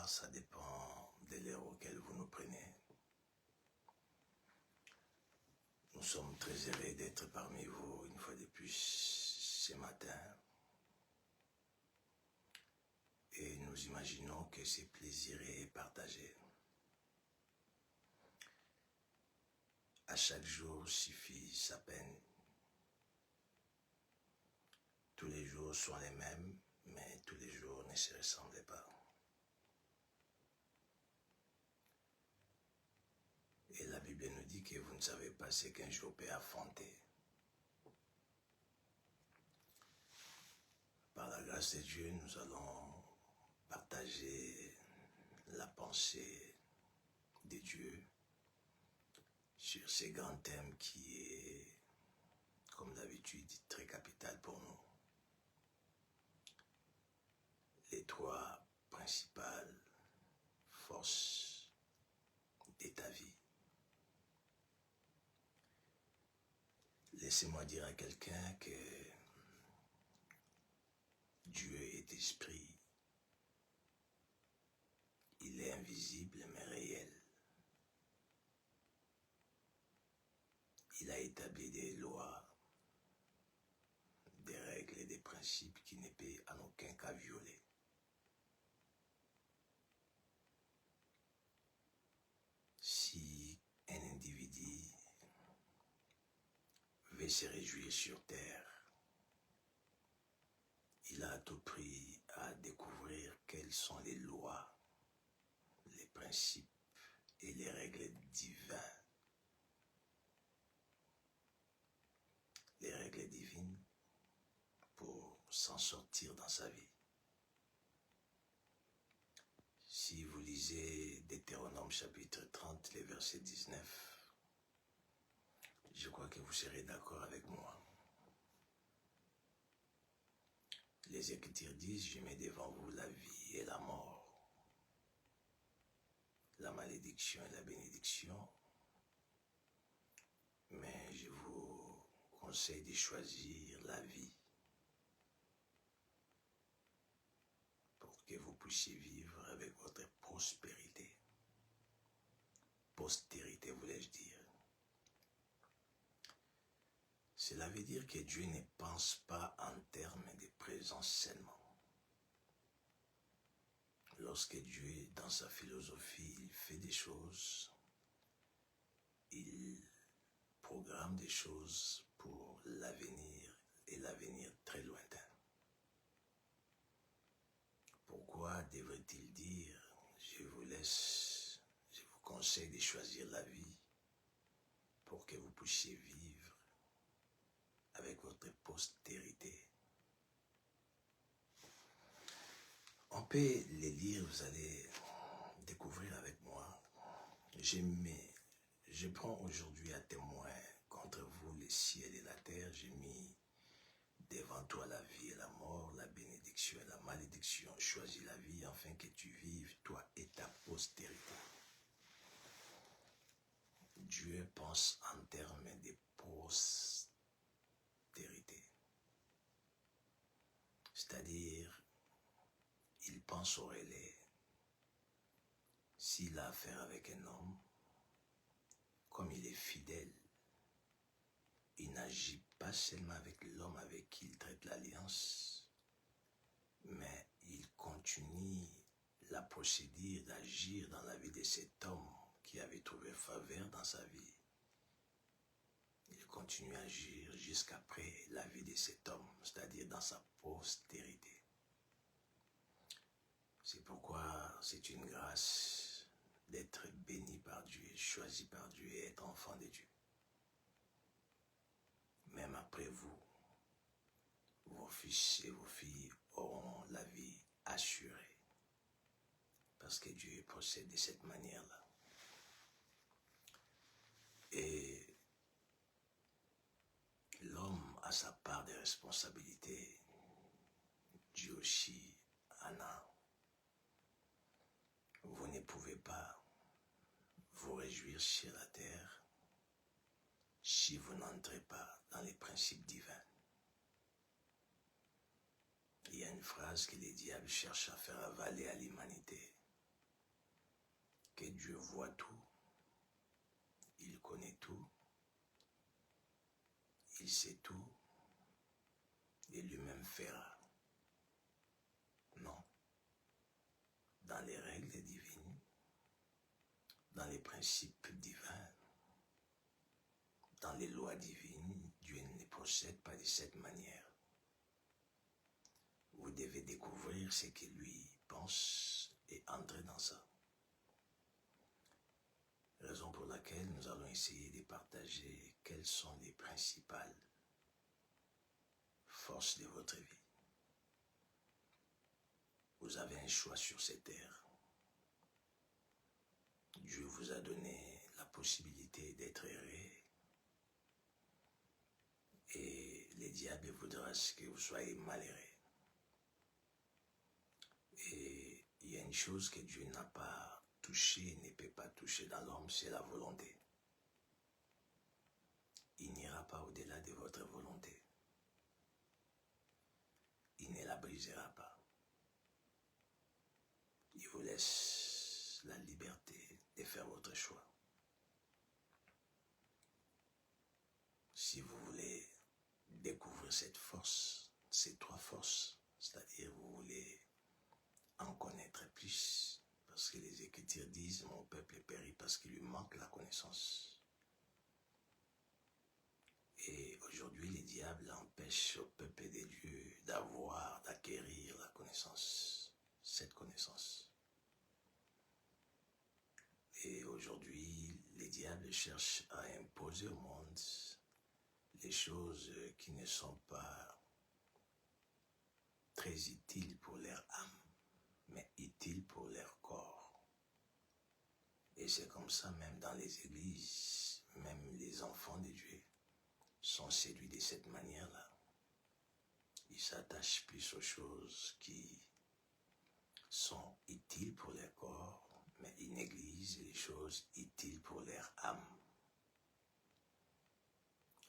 bonsoir, ça dépend de l'heure auquel vous nous prenez. Nous sommes très heureux d'être parmi vous une fois de plus ce matin. Et nous imaginons que ce plaisir est partagé. À chaque jour suffit sa peine. Tous les jours sont les mêmes, mais tous les jours ne se ressemblent pas. Et la Bible nous dit que vous ne savez pas ce qu'un jour peut affronter. Par la grâce de Dieu, nous allons partager la pensée de Dieu sur ce grand thème qui est, comme d'habitude, très capital pour nous. Les trois principales forces de ta vie. Laissez-moi dire à quelqu'un que Dieu est esprit. Il est invisible mais réel. Il a établi des lois, des règles et des principes qui ne peut en aucun cas violer. Si un individu veut se réjouir sur terre, il a à tout prix à découvrir quelles sont les lois, les principes et les règles divines. Les règles divines pour s'en sortir dans sa vie. Si vous lisez Deutéronome chapitre 30, les versets 19, je crois que vous serez d'accord avec moi. Les Écritures disent, je mets devant vous la vie et la mort, la malédiction et la bénédiction, mais je vous conseille de choisir la vie pour que vous puissiez vivre avec votre prospérité. Postérité, voulais-je dire. Cela veut dire que Dieu ne pense pas en termes de présence seulement. Lorsque Dieu, dans sa philosophie, il fait des choses, il programme des choses pour l'avenir et l'avenir très lointain. Pourquoi devrait-il dire, je vous conseille de choisir la vie pour que vous puissiez vivre avec votre postérité. On peut les lire, vous allez découvrir avec moi. Je prends aujourd'hui à témoin contre vous les ciels et la terre. J'ai mis devant toi la vie et la mort, la bénédiction et la malédiction. Choisis la vie afin que tu vives, toi et ta postérité. Dieu pense en termes de postérité. C'est-à-dire, il pense au relais. S'il a affaire avec un homme, comme il est fidèle, il n'agit pas seulement avec l'homme avec qui il traite l'alliance, mais il continue la procédure d'agir dans la vie de cet homme qui avait trouvé faveur dans sa vie. Il continue à agir jusqu'après la vie de cet homme, c'est-à-dire dans sa postérité. C'est pourquoi c'est une grâce d'être béni par Dieu, choisi par Dieu et être enfant de Dieu. Même après vous, vos fils et vos filles auront la vie assurée. Parce que Dieu procède de cette manière-là. Et l'homme a sa part de responsabilité. Dieu aussi en a. Vous ne pouvez pas vous réjouir sur la terre si vous n'entrez pas dans les principes divins. Il y a une phrase que les diables cherchent à faire avaler à l'humanité. que Dieu voit tout, il connaît tout, il sait tout, et lui-même fera. Non. Dans les règles divines, dans les principes divins, dans les lois divines, Dieu ne procède pas de cette manière. Vous devez découvrir ce que lui pense et entrer dans ça. Raison pour laquelle nous allons essayer de partager quelles sont les principales forces de votre vie. Vous avez un choix sur cette terre. Dieu vous a donné la possibilité d'être heureux et le diable voudra que vous soyez malheureux. Et il y a une chose que Dieu n'a pas touchée, ne peut pas toucher dans l'homme, c'est la volonté. Il n'ira pas au-delà de votre volonté. Il ne la brisera pas. Il vous laisse la liberté de faire votre choix. Si vous voulez découvrir cette force, ces trois forces, c'est-à-dire vous voulez en connaître plus, parce que les Écritures disent « Mon peuple périt parce qu'il lui manque la connaissance ». Et aujourd'hui, les diables empêchent au peuple de Dieu d'acquérir la connaissance, cette connaissance. Et aujourd'hui, les diables cherchent à imposer au monde les choses qui ne sont pas très utiles pour leur âme, mais utiles pour leur corps. Et c'est comme ça même dans les églises, même les enfants de Dieu sont séduits de cette manière-là. Ils s'attachent plus aux choses qui sont utiles pour leur corps, mais ils négligent les choses utiles pour leur âme.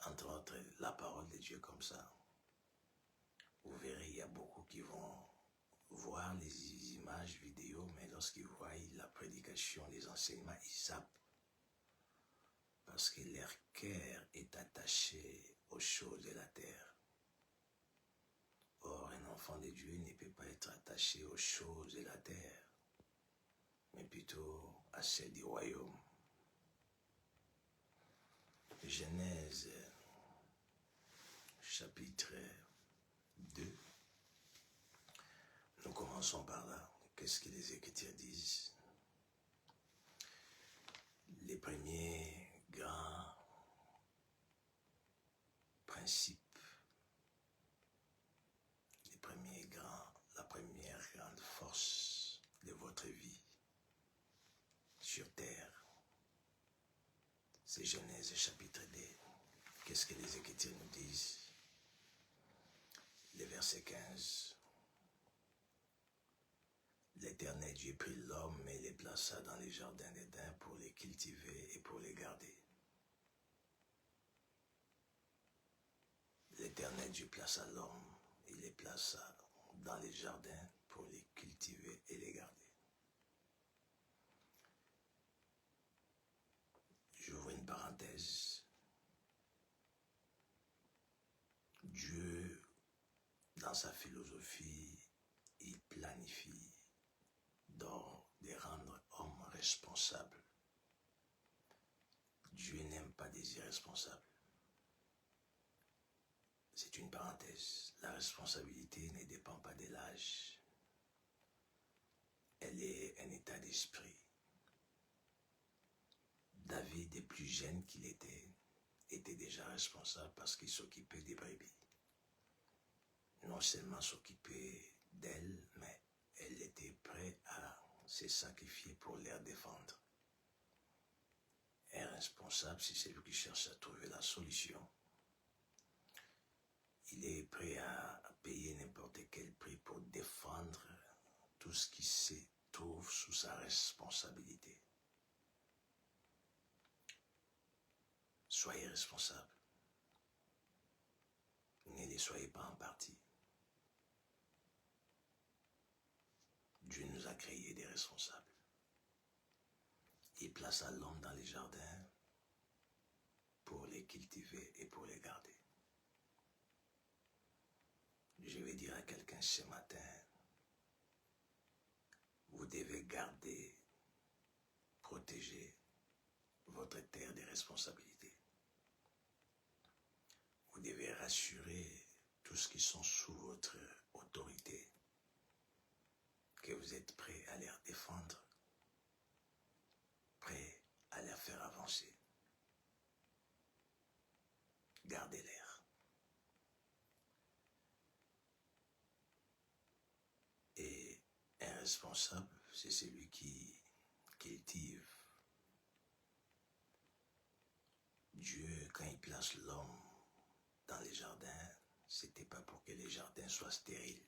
Entre autres, la parole de Dieu comme ça. Vous verrez, il y a beaucoup qui vont voir les images vidéo, mais lorsqu'ils voient la prédication, les enseignements, ils zappent. Parce que leur cœur est attaché aux choses de la terre. Or, un enfant de Dieu ne peut pas être attaché aux choses de la terre, mais plutôt à celles du royaume. Genèse, chapitre 2. Nous commençons par là. Qu'est-ce que les Écritures disent? Les premiers grands principes, la première grande force de votre vie sur terre, c'est Genèse chapitre 2. Qu'est-ce que les Écritures nous disent? Le verset 15. L'Éternel Dieu prit l'homme et les plaça dans les jardins d'Éden pour les cultiver et pour les garder. L'Éternel Dieu plaça l'homme et les plaça dans les jardins pour les cultiver et les garder. J'ouvre une parenthèse. Dieu, dans sa philosophie, il planifie de rendre homme responsable. Dieu n'aime pas des irresponsables. C'est une parenthèse. La responsabilité ne dépend pas de l'âge. Elle est un état d'esprit. David, est plus jeune qu'il était déjà responsable parce qu'il s'occupait des brebis. Non seulement s'occuper d'elles, mais elle était prête à se sacrifier pour les défendre. Un responsable, c'est celui qui cherche à trouver la solution. Il est prêt à payer n'importe quel prix pour défendre tout ce qui se trouve sous sa responsabilité. Soyez responsable. Ne les soyez pas en partie. Dieu nous a créés des responsables. il plaça l'homme dans les jardins pour les cultiver et pour les garder. Je vais dire à quelqu'un ce matin, vous devez garder, protéger votre terre des responsabilités. Vous devez rassurer tous ceux qui sont sous votre autorité que vous êtes prêts à les défendre, prêts à les faire avancer. Gardez-les. Et un responsable, c'est celui qui cultive. Dieu, quand il place l'homme dans les jardins, c'était pas pour que les jardins soient stériles.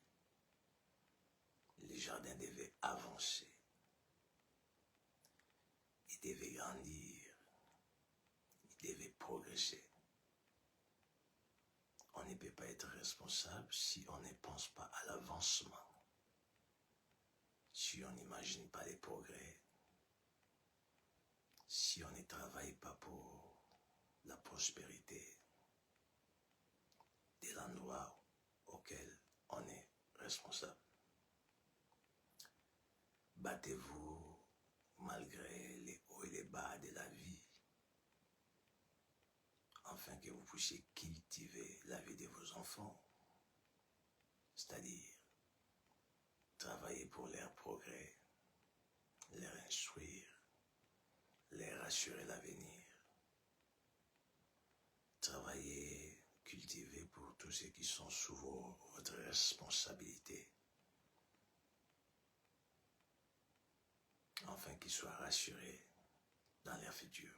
Les jardins devaient avancer. Ils devaient grandir. Ils devaient progresser. On ne peut pas être responsable si on ne pense pas à l'avancement. Si on n'imagine pas les progrès. Si on ne travaille pas pour la prospérité de l'endroit auquel on est responsable. Battez-vous malgré les hauts et les bas de la vie, afin que vous puissiez cultiver la vie de vos enfants, c'est-à-dire travailler pour leur progrès, leur instruire, leur assurer l'avenir, travailler, cultiver pour tous ceux qui sont sous votre responsabilité, afin qu'ils soient rassurés dans leur futur.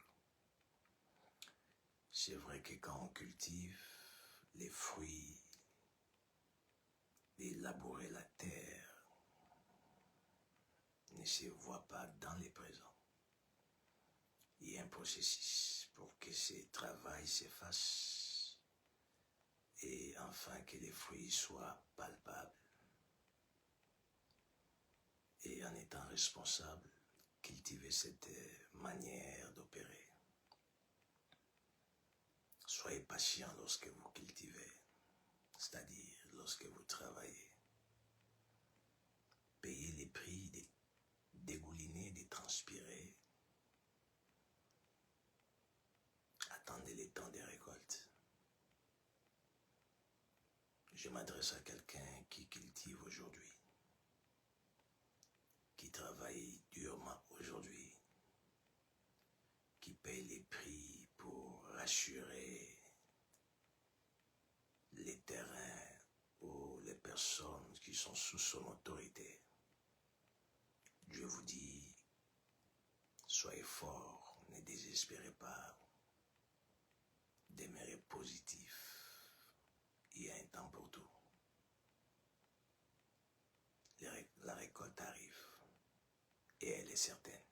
C'est vrai que quand on cultive les fruits, et labourer la terre ne se voit pas dans les présents. Il y a un processus pour que ce travail se fasse et enfin que les fruits soient palpables. Et en étant responsable, cultiver cette manière d'opérer. Soyez patient lorsque vous cultivez, c'est-à-dire lorsque vous travaillez. Payez les prix, dégouliner, de transpirer. Attendez les temps des récoltes. Je m'adresse à quelqu'un qui cultive aujourd'hui, qui travaille durement aujourd'hui, qui paye les prix pour rassurer les terrains ou les personnes qui sont sous son autorité. Dieu vous dit, soyez forts, ne désespérez pas, demeurez positif. Il y a un temps pour tout. La récolte arrive et elle est certaine.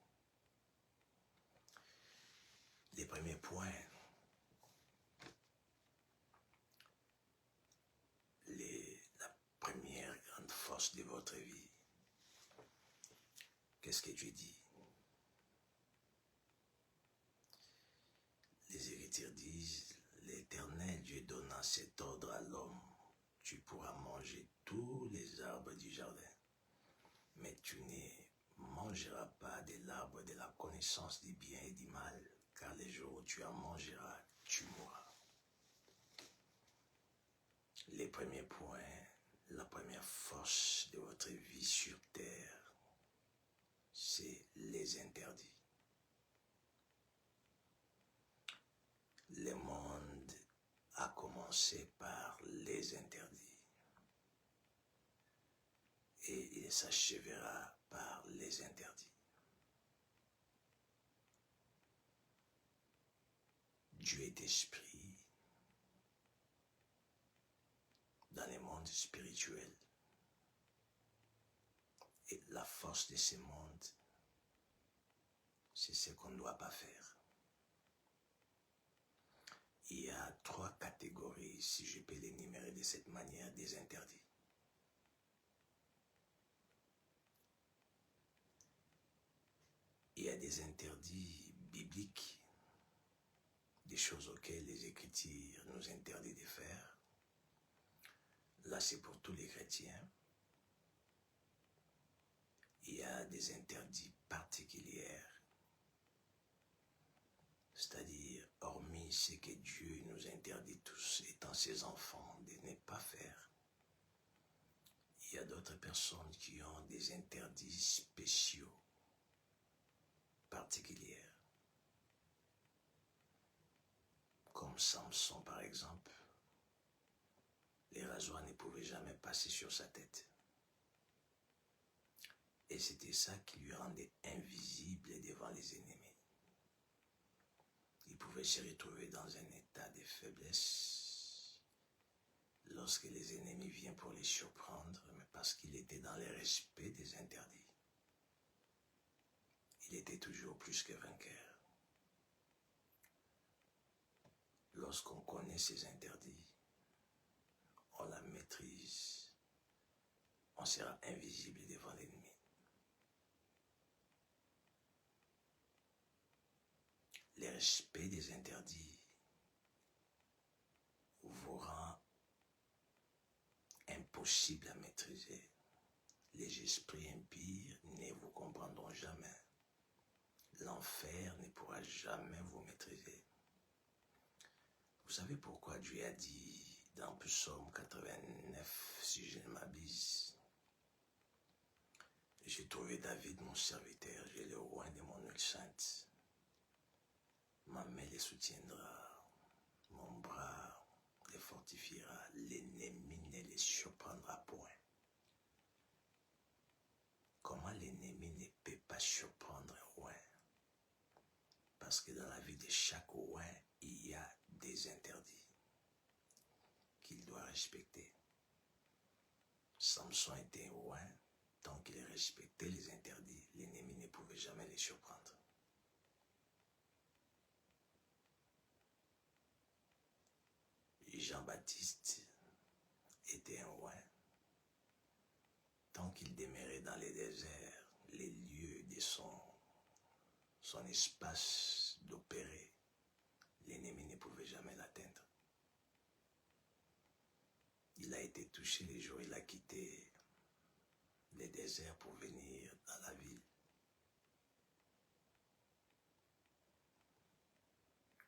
Les premiers points, la première grande force de votre vie, qu'est-ce que Dieu dit? Les Écritures disent, l'Éternel Dieu donna cet ordre à l'homme, tu pourras manger tous les arbres du jardin, mais tu ne mangeras pas de l'arbre de la connaissance du bien et du mal, car les jours où tu en mangeras, tu mourras. Les premiers points, la première force de votre vie sur terre, c'est les interdits. Le monde a commencé par les interdits et il s'achèvera par les interdits. Dieu est esprit dans le monde spirituel et la force de ce monde, c'est ce qu'on ne doit pas faire. Il y a 3 catégories, si je peux les énumérer de cette manière, des interdits. Il y a a des interdits bibliques, des choses auxquelles les Écritures nous interdisent de faire. Là, c'est pour tous les chrétiens. Il y a des interdits particuliers, c'est-à-dire, hormis ce que Dieu nous interdit tous, étant ses enfants, de ne pas faire. Il y a d'autres personnes qui ont des interdits spéciaux, particuliers. Comme Samson, par exemple, les rasoirs ne pouvaient jamais passer sur sa tête. Et c'était ça qui lui rendait invisible devant les ennemis. Il pouvait se retrouver dans un état de faiblesse lorsque les ennemis viennent pour les surprendre, mais parce qu'il était dans le respect des interdits. Il était toujours plus que vainqueur. Lorsqu'on connaît ces interdits, on la maîtrise, on sera invisible devant l'ennemi. Le respect des interdits vous rend impossible à maîtriser. Les esprits impies ne vous comprendront jamais. L'enfer ne pourra jamais vous maîtriser. Vous savez pourquoi Dieu a dit dans Psaume 89, si je ne m'abuse, j'ai trouvé David mon serviteur, j'ai le roi de mon huile sainte. Ma main les soutiendra, mon bras les fortifiera, l'ennemi ne les surprendra point. Comment l'ennemi ne peut pas surprendre un roi? Parce que dans la vie de chaque roi, il y a des interdits qu'il doit respecter. Samson était un roi, tant qu'il respectait les interdits, l'ennemi ne pouvait jamais les surprendre. Jean-Baptiste était un roi. Tant qu'il demeurait dans les déserts, les lieux de son espace d'opérer, l'ennemi ne pouvait jamais l'atteindre. Il a été touché les jours où il a quitté les déserts pour venir dans la ville.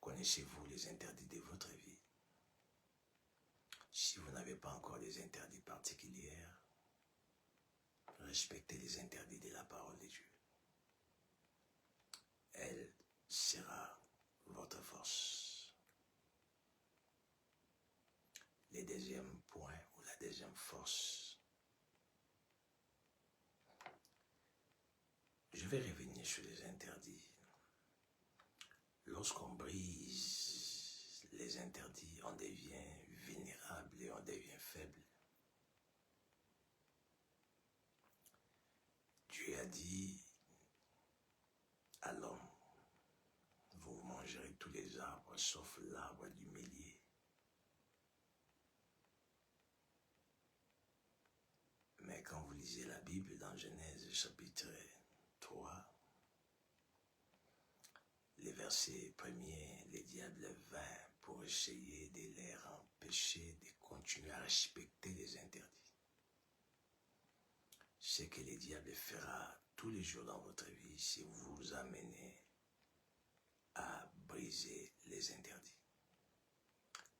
Connaissez-vous les interdits de votre vie? Si vous n'avez pas encore des interdits particuliers, respectez les interdits de la parole de Dieu. Elle sera votre force. Le deuxième point ou la deuxième force, je vais revenir sur les interdits. Lorsqu'on brise les interdits, on devient vulnérable et on devient faible. Dieu a dit à l'homme, vous mangerez tous les arbres sauf l'arbre du milieu. Mais quand vous lisez la Bible dans Genèse chapitre 3, les versets premiers, le diable vint pour essayer de les empêcher de continuer à respecter les interdits. Ce que le diable fera tous les jours dans votre vie, c'est vous amener à briser les interdits.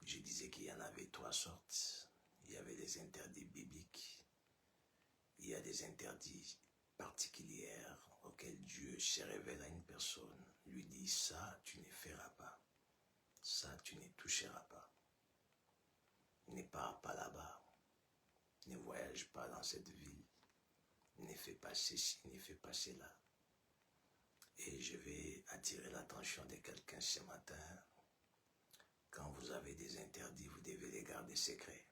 Je disais qu'il y en avait trois sortes. Il y avait les interdits bibliques. Il y a des interdits particuliers auxquels Dieu se révèle à une personne, lui dit ça tu ne feras pas, ça tu ne toucheras pas, ne pars pas là-bas, ne voyage pas dans cette ville, ne fais pas ceci, ne fais pas cela. Et je vais attirer l'attention de quelqu'un ce matin. Quand vous avez des interdits, vous devez les garder secrets.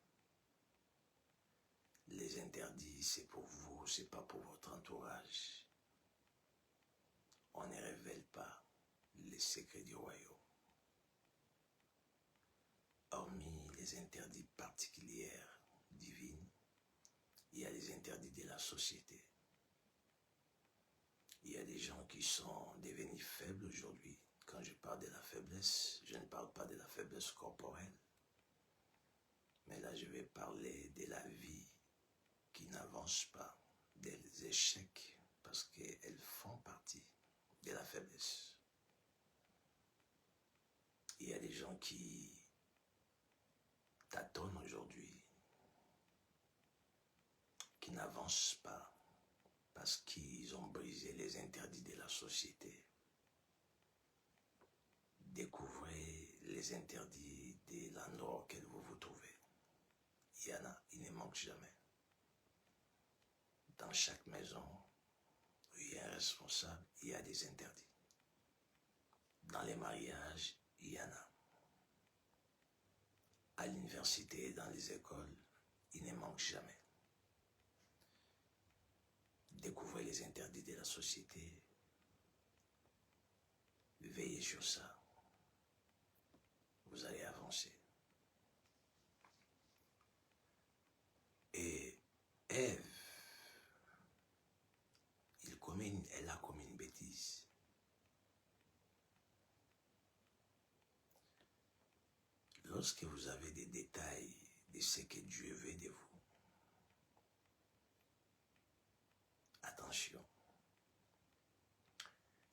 Les interdits, c'est pour vous, c'est pas pour votre entourage. On ne révèle pas les secrets du royaume. Hormis les interdits particuliers divins, il y a les interdits de la société. Il y a des gens qui sont devenus faibles aujourd'hui. Quand je parle de la faiblesse, je ne parle pas de la faiblesse corporelle. Mais là, je vais parler de la vie qui n'avance pas, des échecs, parce qu'elles font partie de la faiblesse. Il y a des gens qui tâtonnent aujourd'hui, qui n'avancent pas, parce qu'ils ont brisé les interdits de la société. Découvrez les interdits de l'endroit auquel vous vous trouvez. Il y en a, il ne manque jamais. Dans chaque maison où il y a un responsable, il y a des interdits. Dans les mariages, il y en a. À l'université, dans les écoles, il ne manque jamais. Découvrez les interdits de la société. Veillez sur ça. Vous allez avancer. Et Ève, elle a commis une bêtise. Lorsque vous avez des détails de ce que Dieu veut de vous, attention.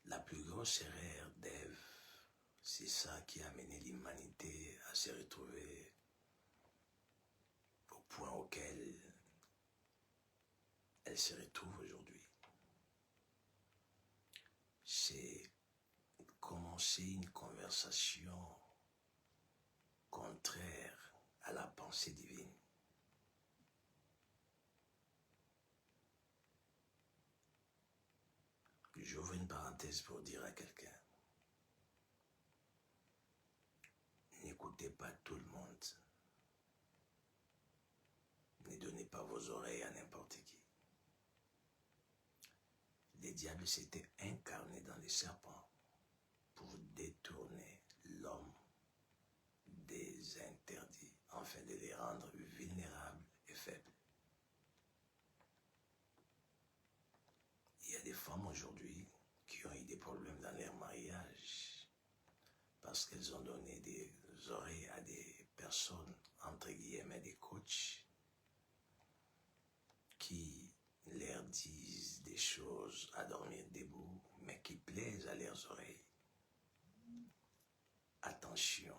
La plus grosse erreur d'Ève, c'est ça qui a amené l'humanité à se retrouver au point auquel elle se retrouve aujourd'hui. C'est commencer une conversation contraire à la pensée divine. J'ouvre une parenthèse pour dire à quelqu'un, n'écoutez pas tout le monde. Ne donnez pas vos oreilles à n'importe qui. Le diable s'était incarné dans les serpents pour détourner l'homme des interdits, afin de les rendre vulnérables et faibles. Il y a des femmes aujourd'hui qui ont eu des problèmes dans leur mariage parce qu'elles ont donné des oreilles à des personnes, entre guillemets, des coachs, qui leur disent des choses à dormir debout, mais qui plaisent à leurs oreilles. Attention,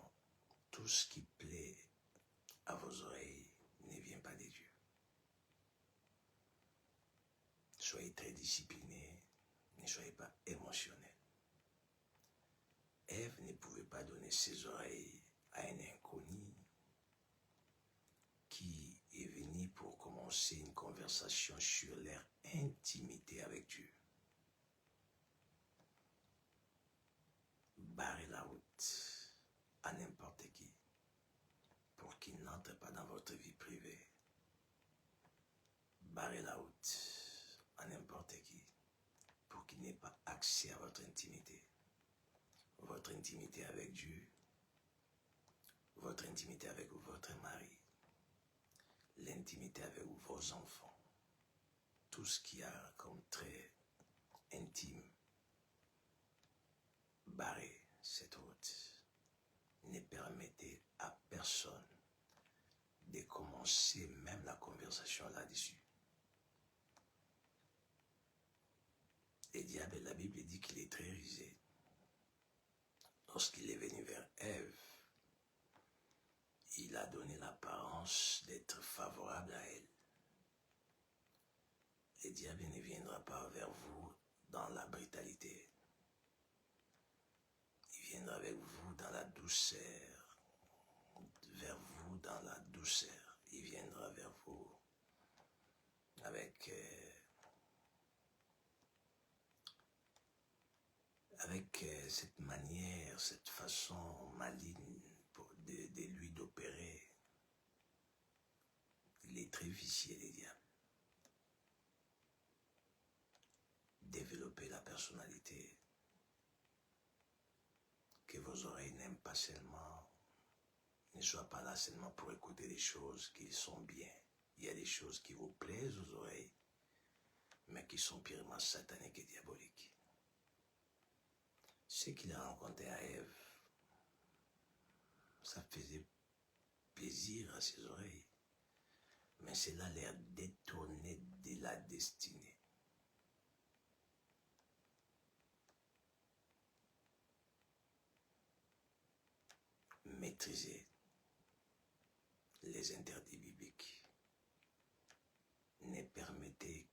tout ce qui plaît à vos oreilles ne vient pas de Dieu. Soyez très disciplinés, ne soyez pas émotionnels. Ève ne pouvait pas donner ses oreilles à un inconnu qui est venu pour commencer une conversation sur leur intimité avec Dieu. Barrez la route à n'importe qui pour qu'il n'entre pas dans votre vie privée. Barrez la route à n'importe qui pour qu'il n'ait pas accès à votre intimité. Votre intimité avec Dieu, votre intimité avec votre mari, l'intimité avec vos enfants, tout ce qui a comme trait intime. Barrez cette route. Ne permettez à personne de commencer même la conversation là-dessus. Le diable, la Bible dit qu'il est très rusé. Lorsqu'il est venu vers Ève, il a donné l'apparence d'être favorable à elle. Le diable ne viendra pas vers vous dans la brutalité. Il viendra avec vous dans la douceur, vers vous dans la douceur. Il viendra vers vous avec cette manière, cette façon maligne de lui d'opérer. Il est très vicié, les diables. Développez la personnalité que vos oreilles n'aiment pas seulement, ne soient pas là seulement pour écouter des choses qui sont bien. Il y a des choses qui vous plaisent aux oreilles, mais qui sont purement sataniques et diaboliques. Ce qu'il a rencontré à Ève, ça faisait plaisir à ses oreilles, mais cela les a détournés de la destinée. Maîtriser les interdits bibliques ne permettait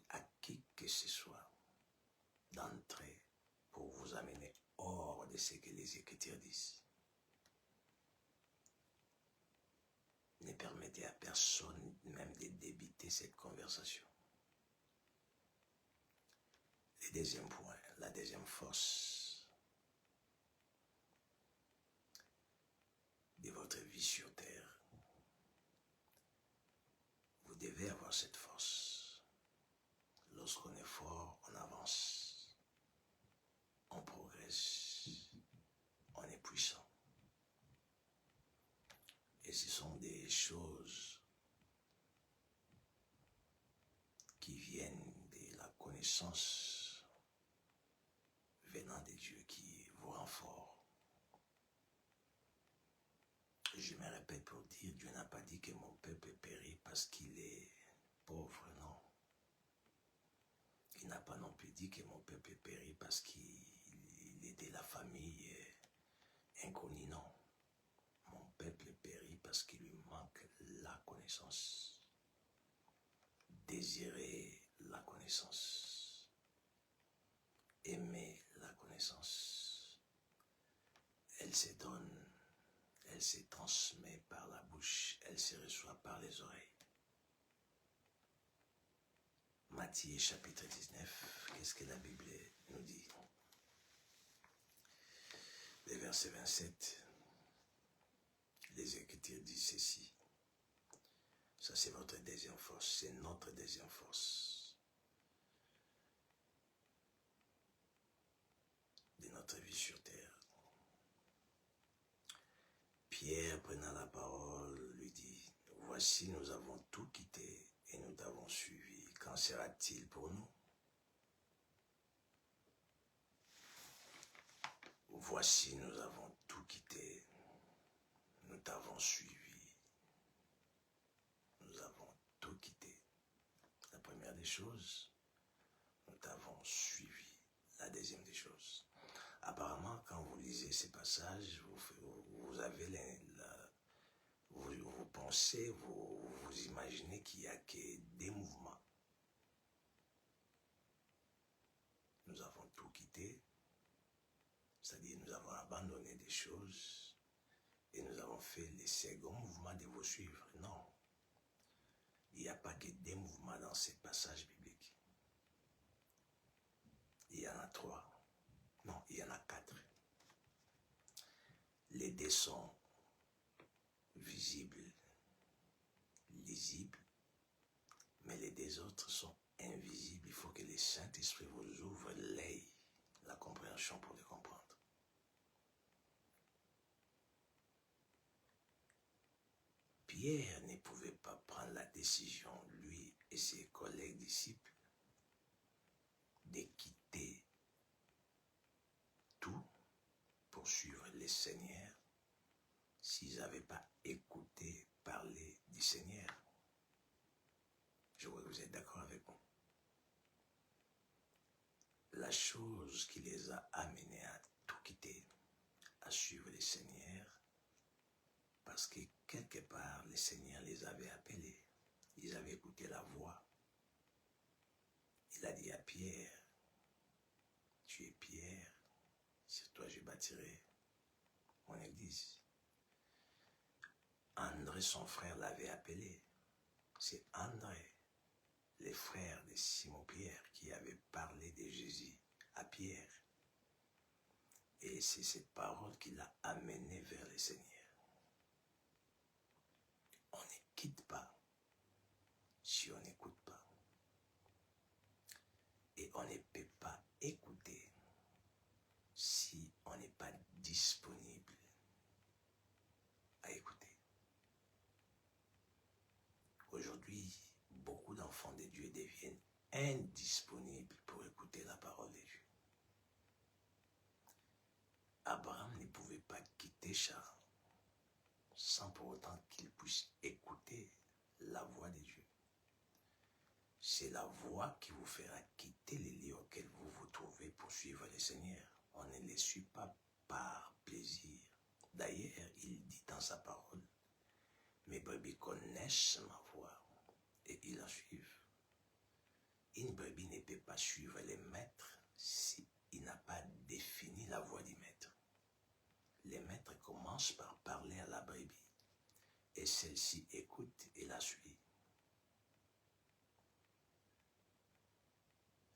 à qui que ce soit d'entrer pour vous amener hors de ce que les Écritures disent. Ne permettait à personne même de débiter cette conversation. Le deuxième point, la deuxième force de votre vie sur terre. Vous devez avoir cette force. Lorsqu'on est fort, on avance, on progresse, on est puissant. Et ce sont des choses qui viennent de la connaissance venant de Dieu qui vous rend fort. Je me répète pour dire, Dieu n'a pas dit que mon peuple périt parce qu'il est pauvre, non. Il n'a pas non plus dit que mon peuple périt parce qu'il est de la famille inconnue, non. Mon peuple périt parce qu'il lui manque la connaissance. Désirer la connaissance. Aimer la connaissance. Elle se donne, elle se transmet par la bouche, elle se reçoit par les oreilles. Matthieu chapitre 19, qu'est-ce que la Bible nous dit? Le verset 27, les Écritures disent ceci. Ça, c'est votre deuxième force, c'est notre deuxième force de notre vie sur terre. Pierre, prenant la parole, lui dit, « Voici, nous avons tout quitté et nous t'avons suivi. Qu'en sera-t-il pour nous? Voici, nous avons tout quitté, nous t'avons suivi. Nous avons tout quitté. » La première des choses, nous t'avons suivi. La deuxième des choses. Apparemment, quand vous lisez ces passages, vous avez vous pensez, vous imaginez qu'il n'y a que des mouvements. Nous avons tout quitté, c'est-à-dire nous avons abandonné des choses et nous avons fait le second mouvement de vous suivre. Non. Il n'y a pas que des mouvements dans ces passages bibliques. Il y en a 3. Non, il y en a 4. Les 2 sont visibles, lisibles, mais les 2 autres sont invisibles. Il faut que le Saint-Esprit vous ouvre l'œil, la compréhension pour les comprendre. Pierre ne pouvait pas prendre la décision, lui et ses collègues disciples, de quitter tout pour suivre le Seigneur s'ils n'avaient pas écouté parler du Seigneur. Je vois que vous êtes d'accord avec moi. La chose qui les a amenés à tout quitter, à suivre le Seigneur, parce que quelque part, le Seigneur les avait appelés. Ils avaient écouté la voix. Il a dit à Pierre, « Tu es Pierre, sur toi je bâtirai mon église. » André, son frère, l'avait appelé. C'est André, le frère de Simon-Pierre, qui avait parlé de Jésus à Pierre. Et c'est cette parole qui l'a amené vers le Seigneur. On ne quitte pas si on n'écoute pas. Et on ne peut pas écouter si on n'est pas disponible à écouter. Aujourd'hui, beaucoup d'enfants de Dieu deviennent indisponible pour écouter la parole de Dieu. Abraham ne pouvait pas quitter Charan sans pour autant qu'il puisse écouter la voix de Dieu. C'est la voix qui vous fera quitter les lieux auxquels vous vous trouvez pour suivre le Seigneur. On ne les suit pas par plaisir. D'ailleurs, il dit dans sa parole, « Mes brebis connaissent ma voix et ils la suivent. » Une brebis ne peut pas suivre le maître s'il n'a pas défini la voix du maître. Le maître commence par parler à la brebis et celle-ci écoute et la suit.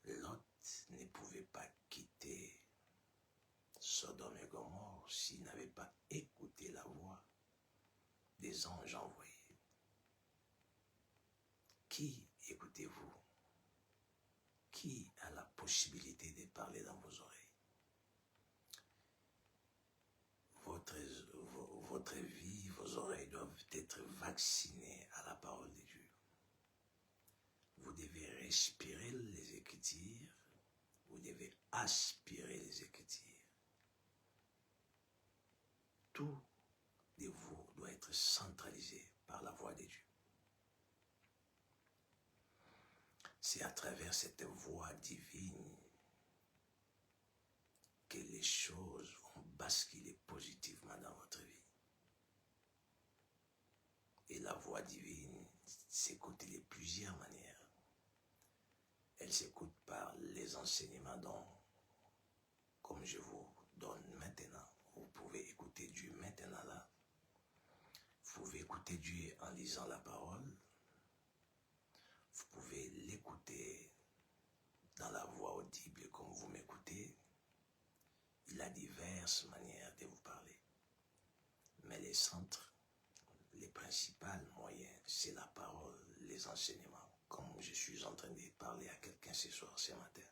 Lot ne pouvait pas quitter Sodome et Gomorrhe s'il n'avait pas écouté la voix des anges envoyés. Qui écoutez-vous? Qui a la possibilité de parler dans vos oreilles? Votre vie, vos oreilles doivent être vaccinées à la parole de Dieu. Vous devez respirer les Écritures, vous devez aspirer les Écritures. Tout de vous doit être centralisé par la voix de Dieu. C'est à travers cette voix divine que les choses vont basculer positivement dans votre vie. Et la voix divine s'écoute de plusieurs manières. Elle s'écoute par les enseignements dont, comme je vous donne maintenant, vous pouvez écouter Dieu maintenant là. Vous pouvez écouter Dieu en lisant la parole. Vous pouvez l'écouter dans la voix audible comme vous m'écoutez. Il a diverses manières de vous parler. Mais les centres, les principaux moyens, c'est la parole, les enseignements. Comme je suis en train de parler à quelqu'un ce soir, ce matin.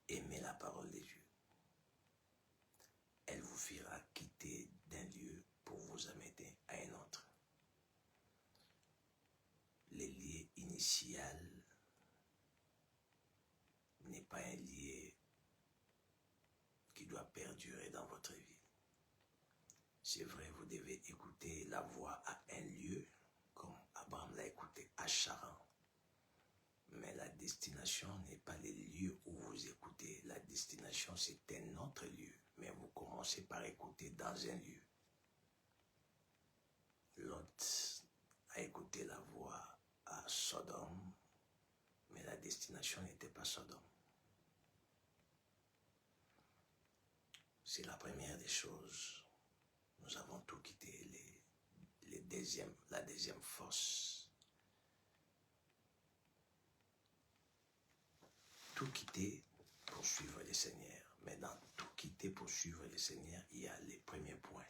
Aimez la parole de Dieu. Elle vous fera quitter d'un lieu pour vous amener à un autre. Le lieu initial n'est pas un lieu qui doit perdurer dans votre vie. C'est vrai, vous devez écouter la voix à un lieu, comme Abraham l'a écouté à Charan. Mais la destination n'est pas le lieu où vous écoutez. La destination, c'est un autre lieu. Mais vous commencez par écouter dans un lieu. Lot a écouté la voix à Sodome, mais la destination n'était pas Sodome. C'est la première des choses. Nous avons tout quitté, la deuxième force. Tout quitter pour suivre le Seigneur. Mais dans tout quitter pour suivre le Seigneur, il y a les premiers points.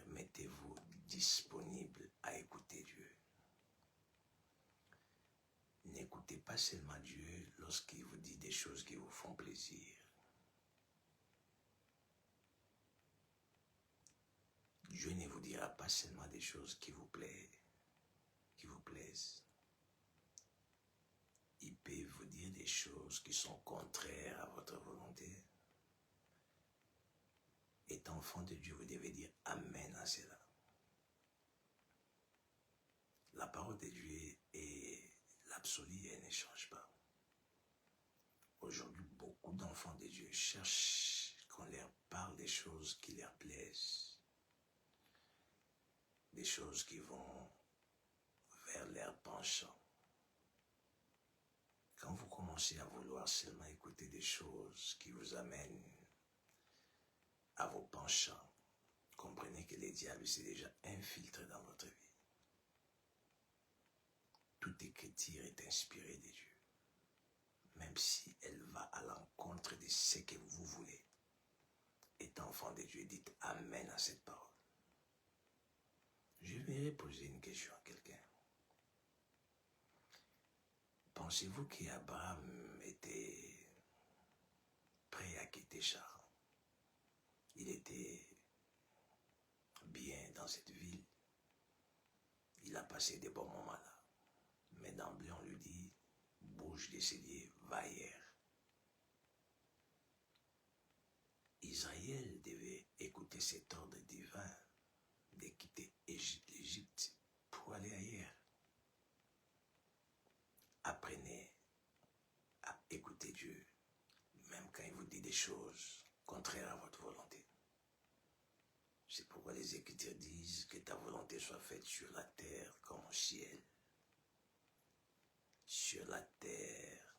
Mettez-vous disponible à écouter Dieu. N'écoutez pas seulement Dieu lorsqu'il vous dit des choses qui vous font plaisir. Dieu ne vous dira pas seulement des choses qui vous plaisent. Il peut vous dire des choses qui sont contraires à votre volonté. Étant enfant de Dieu, vous devez dire Amen à cela. La parole de Dieu est l'absolu et elle ne change pas. Aujourd'hui, beaucoup d'enfants de Dieu cherchent qu'on leur parle des choses qui leur plaisent. Des choses qui vont vers leur penchant. Quand vous commencez à vouloir seulement écouter des choses qui vous amènent à vos penchants, comprenez que le diable s'est déjà infiltré dans votre vie. Toute écriture est inspirée de Dieu, même si elle va à l'encontre de ce que vous voulez. Étant enfant de Dieu, dites Amen à cette parole. Je vais poser une question à quelqu'un. Pensez-vous qu'Abraham était prêt à quitter Charan? Il était bien dans cette ville. Il a passé des bons moments là. Mais d'emblée, on lui dit, bouge décédé, va ailleurs. Israël devait écouter cet ordre divin de quitter l'Égypte pour aller ailleurs. Apprenez à écouter Dieu, même quand il vous dit des choses contraires à votre volonté. C'est pourquoi les Écritures disent que ta volonté soit faite sur la terre comme au ciel. Sur la terre,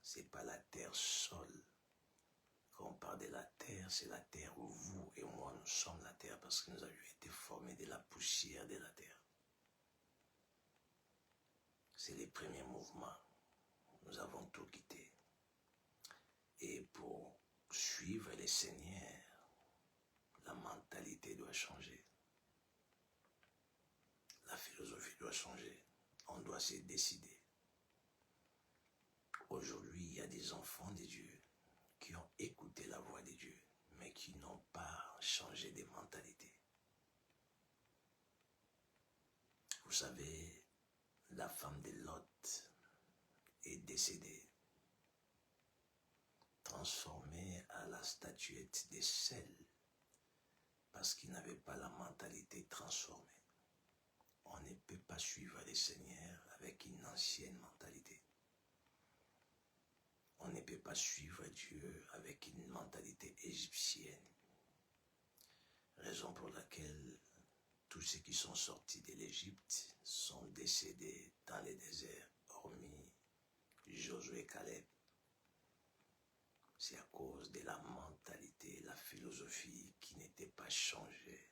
c'est pas la terre seule. Quand on parle de la terre, c'est la terre où vous et moi nous sommes la terre parce que nous avions été formés de la poussière de la terre. C'est les premiers mouvements. Nous avons tout quitté. Et pour suivre les Seigneurs, la mentalité doit changer. La philosophie doit changer. On doit se décider. Aujourd'hui, il y a des enfants de Dieu qui ont écouté la voix de Dieu, mais qui n'ont pas changé de mentalité. Vous savez, la femme de Lot est décédée, transformée à la statuette de sel, parce qu'il n'avait pas la mentalité transformée. On ne peut pas suivre le Seigneur avec une ancienne mentalité. On ne peut pas suivre Dieu avec une mentalité égyptienne. Raison pour laquelle tous ceux qui sont sortis de l'Égypte sont décédés dans les déserts, hormis Josué et Caleb. C'est à cause de la mentalité, la philosophie qui n'était pas changée.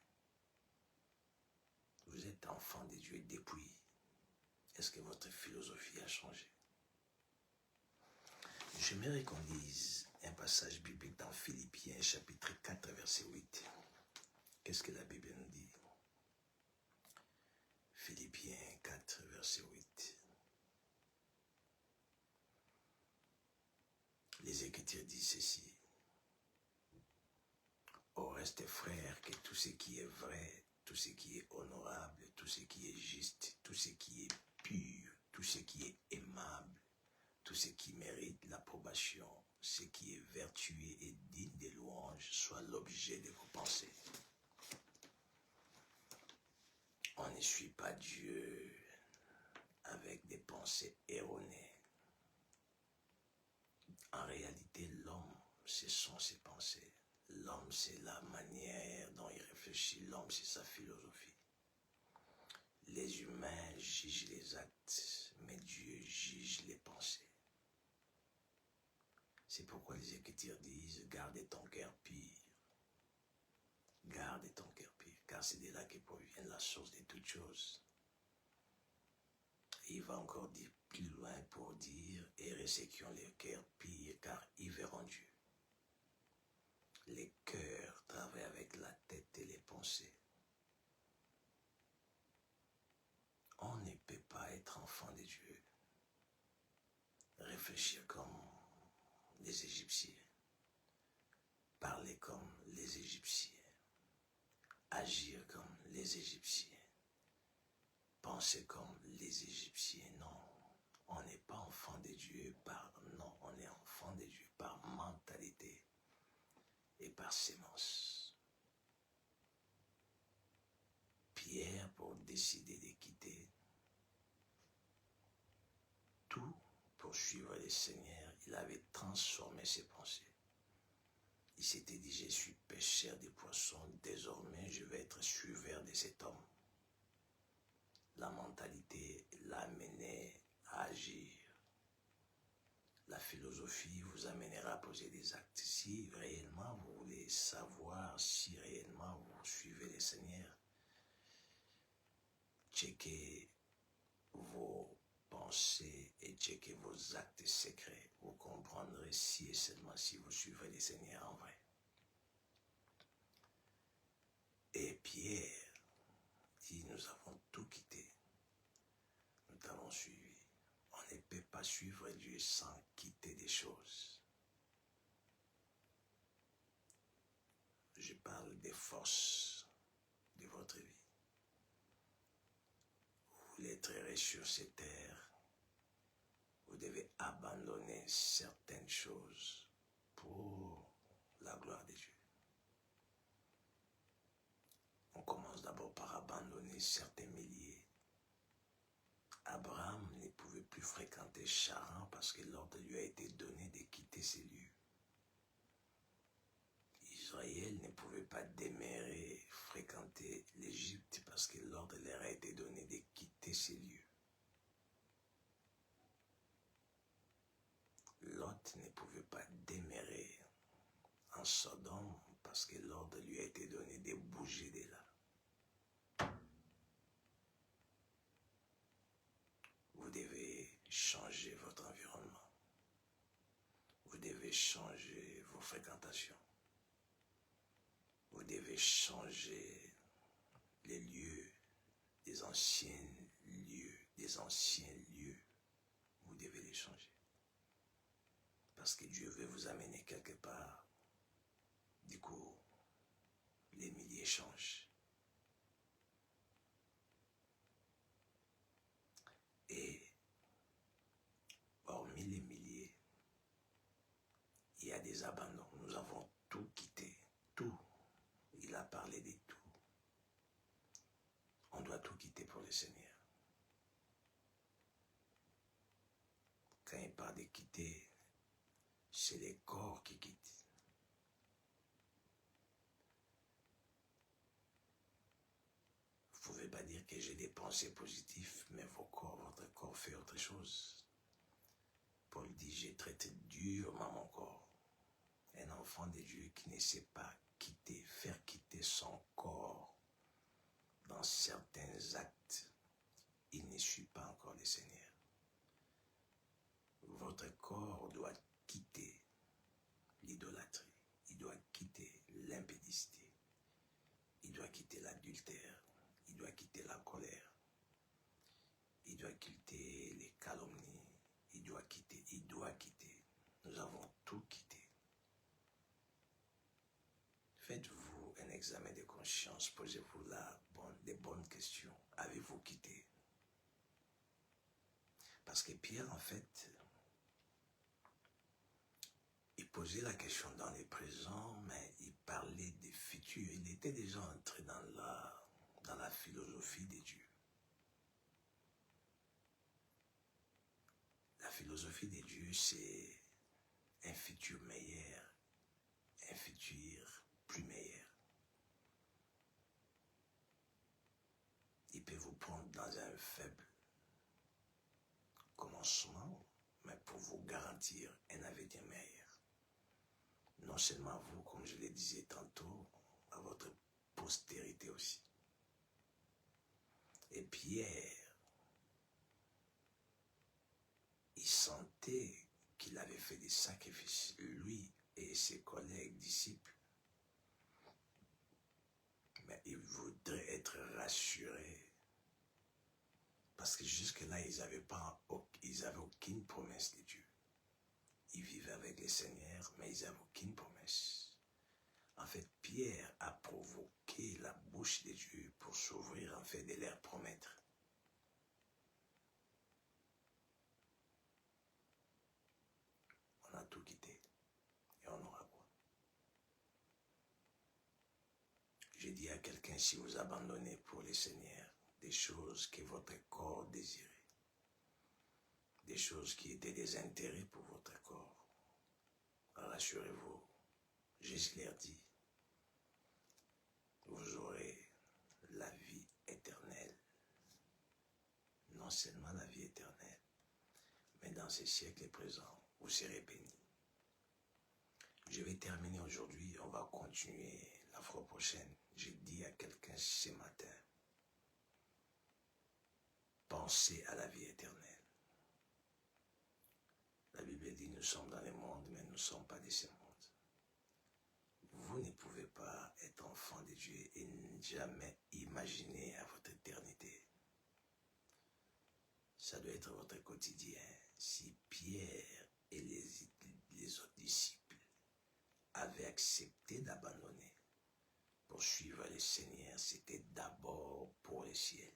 Vous êtes enfant de Dieu depuis. Est-ce que votre philosophie a changé? J'aimerais qu'on lise un passage biblique dans Philippiens, chapitre 4, verset 8. Qu'est-ce que la Bible nous dit? Philippiens 4, verset 8. Les Écritures disent ceci. Au reste, frères, que tout ce qui est vrai, tout ce qui est honorable, tout ce qui est juste, tout ce qui est pur, tout ce qui est aimable, tout ce qui mérite l'approbation, ce qui est vertueux et digne de louange, soit l'objet de vos pensées. On ne suit pas Dieu avec des pensées erronées. En réalité, l'homme, ce sont ses pensées. L'homme, c'est la manière dont il réfléchit. L'homme, c'est sa philosophie. Les humains jugent les actes, mais Dieu juge les pensées. C'est pourquoi les Écritures disent, gardez ton cœur pur. Gardez ton cœur pur, car c'est de là que provient la source de toutes choses. Et il va encore dire plus loin pour dire, et ceux qui ont le cœur pur, car ils verront Dieu. Les cœurs travaillent avec la tête et les pensées. On ne peut pas être enfant de Dieu, réfléchir comme les Égyptiens, parler comme les Égyptiens, agir comme les Égyptiens, penser comme les Égyptiens. Non, on n'est pas enfant de Dieu non, on est enfant de Dieu par mentalité et par sémence. Pierre, pour décider de quitter tout pour suivre le Seigneur, il avait transformé ses pensées. Il s'était dit, je suis pêcheur de poissons, désormais je vais être suiveur de cet homme. La mentalité l'a amené à agir. La philosophie vous amènera à poser des actes. Si réellement vous voulez savoir si réellement vous suivez le Seigneur, checkez vos pensées et checkez vos actes secrets. Vous comprendrez si et seulement si vous suivez le Seigneur en vrai. Et Pierre dit, nous avons tout quitté. Nous t'avons suivi. On ne peut pas suivre Dieu sans quitter des choses. Je parle des forces de votre vie. Vous voulez être heureux sur cette terre, abandonner certaines choses pour la gloire de Dieu. On commence d'abord par abandonner certains milliers. Abraham ne pouvait plus fréquenter Charan parce que l'ordre lui a été donné de quitter ces lieux. Israël ne pouvait pas demeurer fréquenter l'Égypte parce que l'ordre leur a été donné de quitter ces lieux. Lot ne pouvait pas demeurer en Sodome parce que l'ordre lui a été donné de bouger de là. Vous devez changer votre environnement. Vous devez changer vos fréquentations. Vous devez changer les lieux, des anciens lieux. Vous devez les changer. Parce que Dieu veut vous amener quelque part. Du coup, les milliers changent. Et hormis les milliers, il y a des abandons. Nous avons tout quitté. Tout. Il a parlé de tout. On doit tout quitter pour le Seigneur. Quand il parle de quitter, c'est les corps qui quittent. Vous ne pouvez pas dire que j'ai des pensées positives, mais votre corps fait autre chose. Paul dit, j'ai traité durement mon corps. Un enfant de Dieu qui ne sait pas quitter, faire quitter son corps dans certains actes, il ne suit pas encore le Seigneur. Votre corps doit quitter l'idolâtrie, il doit quitter l'impédicité, il doit quitter l'adultère, il doit quitter la colère, il doit quitter les calomnies, il doit quitter. Nous avons tout quitté. Faites-vous un examen de conscience, posez-vous des bonnes questions. Avez-vous quitté? Parce que Pierre, en fait, il posait la question dans le présent, mais il parlait du futur. Il était déjà entré dans la philosophie de Dieu. La philosophie de Dieu, c'est un futur meilleur, un futur plus meilleur. Il peut vous prendre dans un faible commencement, mais pour vous garantir un avenir meilleur. Non seulement vous, comme je le disais tantôt, à votre postérité aussi. Et Pierre, il sentait qu'il avait fait des sacrifices, lui et ses collègues, disciples. Mais il voudrait être rassuré. Parce que jusque-là, ils n'avaient aucune promesse de Dieu. Ils vivaient avec le Seigneur, mais ils n'avaient aucune promesse. En fait, Pierre a provoqué la bouche de Dieu pour s'ouvrir, en fait, de leur promettre. On a tout quitté. Et on aura quoi? J'ai dit à quelqu'un, si vous abandonnez pour le Seigneur des choses que votre corps désirait, des choses qui étaient des intérêts pour votre corps, rassurez-vous, Jésus leur dit, vous aurez la vie éternelle. Non seulement la vie éternelle, mais dans ce siècle présent, vous serez bénis. Je vais terminer aujourd'hui, on va continuer la fois prochaine. J'ai dit à quelqu'un ce matin, pensez à la vie éternelle. La Bible dit, nous sommes dans le monde, mais nous ne sommes pas de ce monde. Vous ne pouvez pas être enfant de Dieu et jamais imaginer à votre éternité. Ça doit être votre quotidien. Si Pierre et les autres disciples avaient accepté d'abandonner pour suivre le Seigneur, c'était d'abord pour le ciel.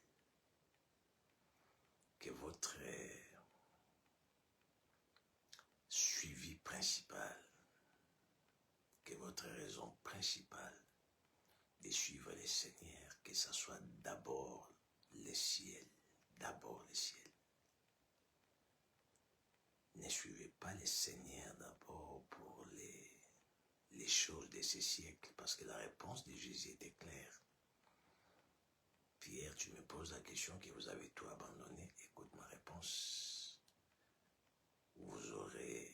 Que votre principale, que votre raison principale de suivre le Seigneur, que ce soit d'abord le ciel, d'abord le ciel. Ne suivez pas le Seigneur d'abord pour les choses de ce siècle, parce que la réponse de Jésus était claire. Pierre, tu me poses la question que vous avez tout abandonné. Écoute ma réponse. Vous aurez,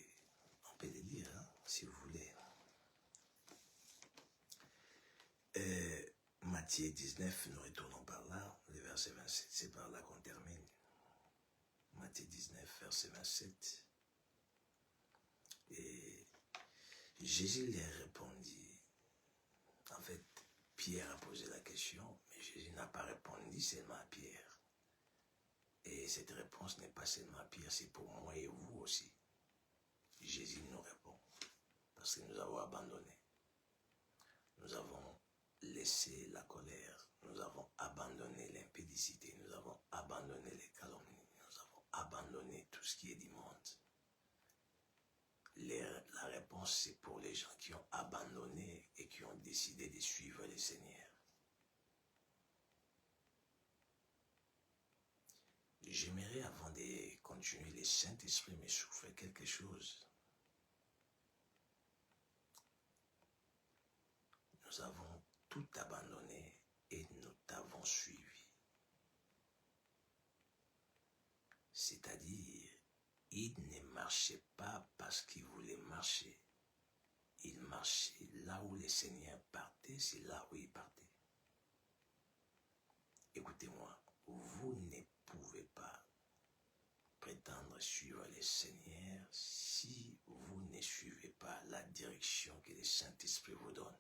on peut le dire, hein, si vous voulez. Matthieu 19, nous retournons par là, le verset 27, c'est par là qu'on termine. Matthieu 19, verset 27. Et Jésus leur répondit. En fait, Pierre a posé la question, mais Jésus n'a pas répondu seulement à Pierre. Et cette réponse n'est pas seulement à Pierre, c'est pour moi et vous aussi. Jésus nous répond, parce que nous avons abandonné. Nous avons laissé la colère, nous avons abandonné l'impédicité, nous avons abandonné les calomnies, nous avons abandonné tout ce qui est du monde. La réponse, c'est pour les gens qui ont abandonné et qui ont décidé de suivre le Seigneur. J'aimerais, avant de continuer, le Saint-Esprit me souffle quelque chose. Nous avons tout abandonné et nous t'avons suivi. C'est-à-dire, il ne marchait pas parce qu'il voulait marcher. Il marchait là où le Seigneur partait, c'est là où il partait. Écoutez-moi, vous ne pouvez pas prétendre suivre le Seigneur si vous ne suivez pas la direction que le Saint-Esprit vous donne.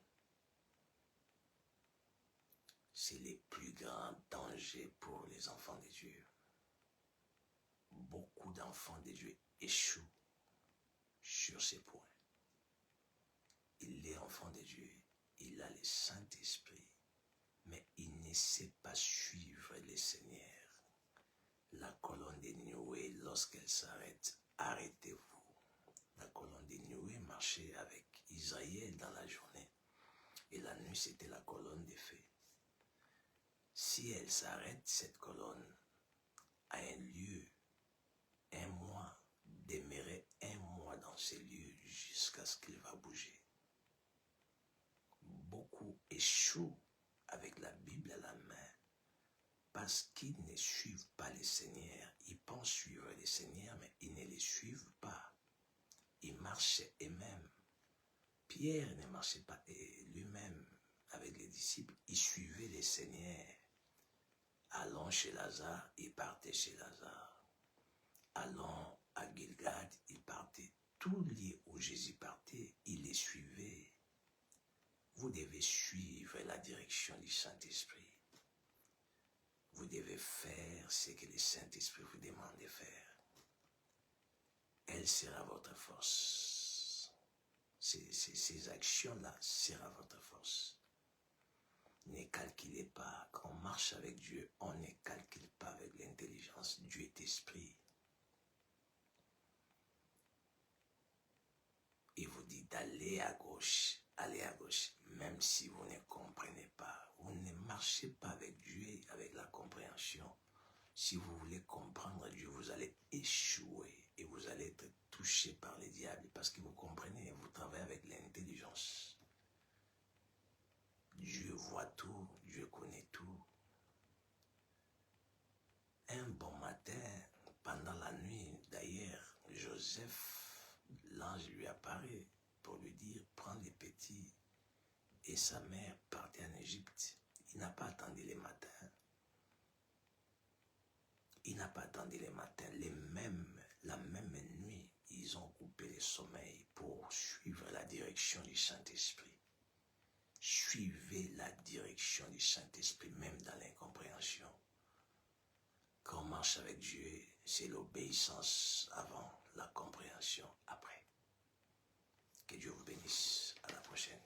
C'est le plus grand danger pour les enfants de Dieu. Beaucoup d'enfants de Dieu échouent sur ces points. Il est enfant de Dieu, il a le Saint-Esprit, mais il ne sait pas suivre le Seigneur. La colonne de Noé, lorsqu'elle s'arrête, arrêtez-vous. La colonne de Noé marchait avec Israël dans la journée, et la nuit c'était la colonne des feux. Si elle s'arrête, cette colonne, à un lieu, un mois, demeurer un mois dans ces lieux jusqu'à ce qu'il va bouger. Beaucoup échouent avec la Bible à la main parce qu'ils ne suivent pas le Seigneur. Ils pensent suivre le Seigneur, mais ils ne les suivent pas. Ils marchent eux-mêmes. Pierre ne marchait pas lui-même avec les disciples. Il suivait le Seigneur. Allons chez Lazare, il partait chez Lazare. Allons à Gilgad, il partait. Tous les lieux où Jésus partait, il les suivait. Vous devez suivre la direction du Saint-Esprit. Vous devez faire ce que le Saint-Esprit vous demande de faire. Elle sera votre force. Ces actions-là sera votre force. Ne calculez pas. Quand on marche avec Dieu, on ne calcule pas avec l'intelligence. Dieu est esprit. Il vous dit d'aller à gauche. Allez à gauche. Même si vous ne comprenez pas. Vous ne marchez pas avec Dieu, avec la compréhension. Si vous voulez comprendre Dieu, vous allez échouer. Et vous allez être touché par les diables. Parce que vous comprenez, vous travaillez avec l'intelligence. Dieu voit tout, Dieu connaît tout. Un bon matin, pendant la nuit, d'ailleurs, Joseph, l'ange lui apparaît pour lui dire, prends les petits et sa mère partait en Égypte. Il n'a pas attendu les matins. Il n'a pas attendu les matins. La même nuit, ils ont coupé le sommeil pour suivre la direction du Saint-Esprit. Suivez la direction du Saint-Esprit, même dans l'incompréhension. Quand on marche avec Dieu, c'est l'obéissance avant, la compréhension après. Que Dieu vous bénisse. À la prochaine.